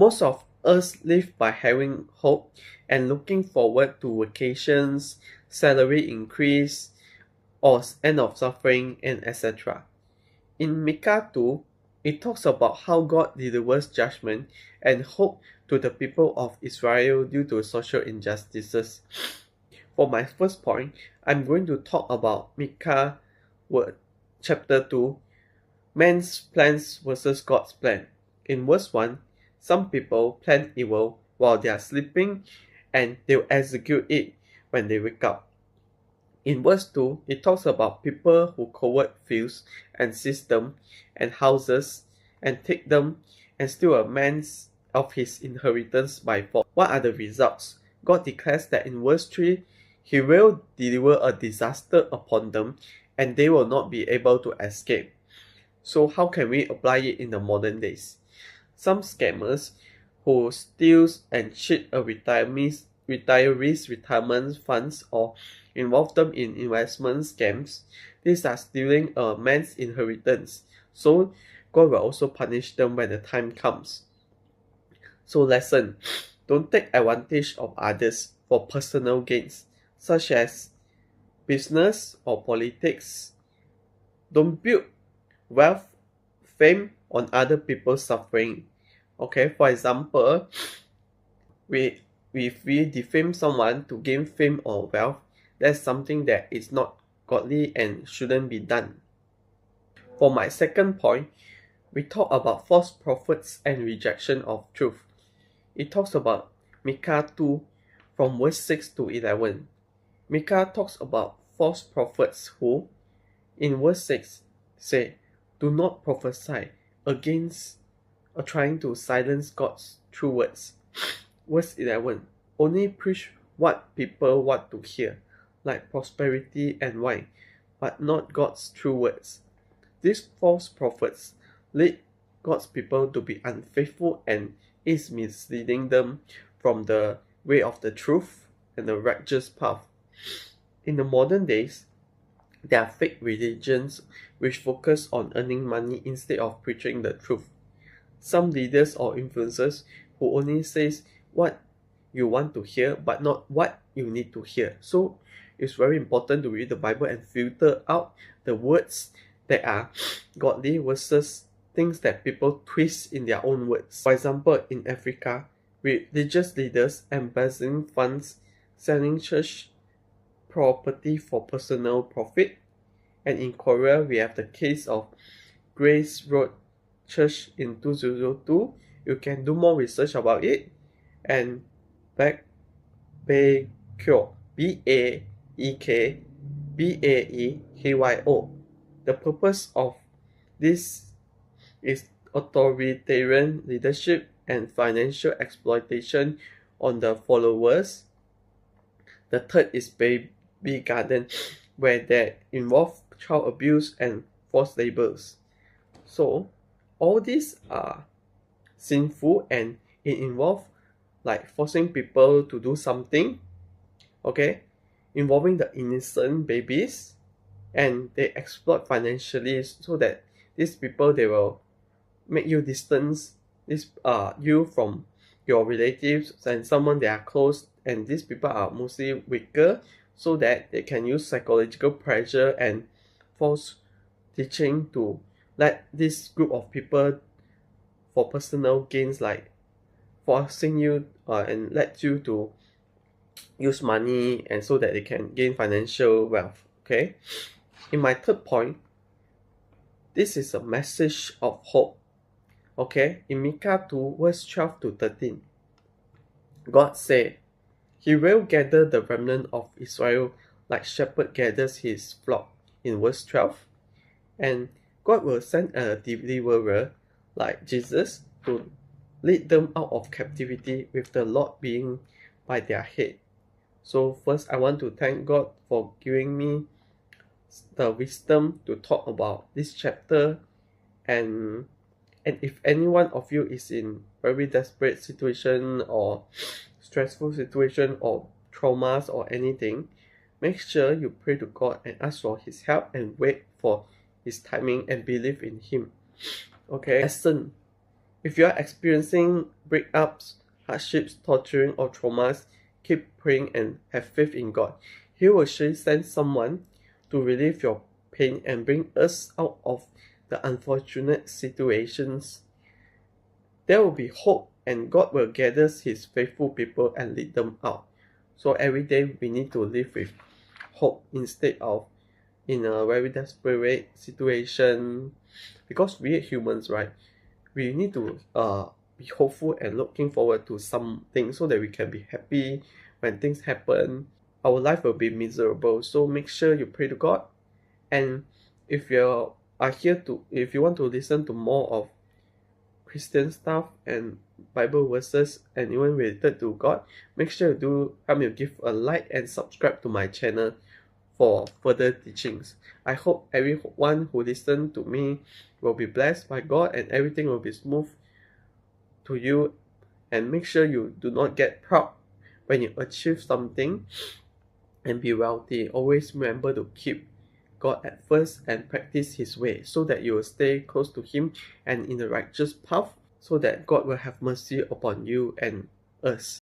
Most of us live by having hope and looking forward to vacations, salary increase, or end of suffering, and etc. In Micah 2, it talks about how God delivers judgment and hope to the people of Israel due to social injustices. For my first point, I'm going to talk about Micah chapter 2, man's plans versus God's plan. In verse 1, some people plan evil while they are sleeping and they'll execute it when they wake up. In verse 2, it talks about people who covet fields and systems and houses and take them and steal a man's of his inheritance by force. What are the results? God declares that in verse 3, He will deliver a disaster upon them and they will not be able to escape. So how can we apply it in the modern days? Some scammers who steals and cheat a retirees' retirement funds or involve them in investment scams, these are stealing a man's inheritance. So God will also punish them when the time comes. So lesson, don't take advantage of others for personal gains, such as business or politics. Don't build wealth, fame on other people's suffering. Okay, for example, if we defame someone to gain fame or wealth, that's something that is not godly and shouldn't be done. For my second point, we talk about false prophets and rejection of truth. It talks about Micah 2 from verse 6 to 11. Micah talks about false prophets who, in verse 6, say, do not prophesy against or trying to silence God's true words. Verse 11, only preach what people want to hear, like prosperity and wine, but not God's true words. These false prophets lead God's people to be unfaithful and is misleading them from the way of the truth and the righteous path. In the modern days, there are fake religions which focus on earning money instead of preaching the truth. Some leaders or influencers who only says what you want to hear but not what you need to hear. So it's very important to read the Bible and filter out the words that are godly versus things that people twist in their own words. For example, in Africa, religious leaders embezzling funds, selling church property for personal profit. And in Korea, we have the case of Grace Road Church in 2002. You can do more research about it. And Baekyo, Baekbaekyo. The purpose of this is authoritarian leadership and financial exploitation on the followers. The third is Baby Garden, where they involve child abuse and forced labors. So all these are sinful and it involves like forcing people to do something, okay, involving the innocent babies, and they exploit financially so that these people, they will make you distance you from your relatives and someone they are close, and these people are mostly weaker so that they can use psychological pressure and false teaching to let this group of people for personal gains, like forcing you and let you to use money and so that they can gain financial wealth. Okay, in my third point, this is a message of hope. Okay, in Micah 2 verse 12 to 13, God said, He will gather the remnant of Israel like shepherd gathers his flock in verse 12. And God will send a deliverer like Jesus to lead them out of captivity with the Lord being by their head. So first I want to thank God for giving me the wisdom to talk about this chapter, and if any one of you is in very desperate situation or stressful situation or traumas or anything, make sure you pray to God and ask for His help and wait for His timing and believe in Him. Okay, lesson. If you are experiencing breakups, hardships, torturing, or traumas, keep praying and have faith in God. He will surely send someone to relieve your pain and bring us out of the unfortunate situations. There will be hope, and God will gather His faithful people and lead them out. So every day we need to live with hope instead of in a very desperate situation, because we are humans, right? We need to be hopeful and looking forward to something so that we can be happy when things happen. Our life will be miserable, so make sure you pray to God. And if you are here to, if you want to listen to more of Christian stuff and Bible verses and even related to God, make sure you do help me give a like and subscribe to my channel for further teachings. I hope everyone who listen to me will be blessed by God and everything will be smooth to you. And make sure you do not get proud when you achieve something and be wealthy. Always remember to keep God at first and practice His way so that you will stay close to Him and in the righteous path, so that God will have mercy upon you and us.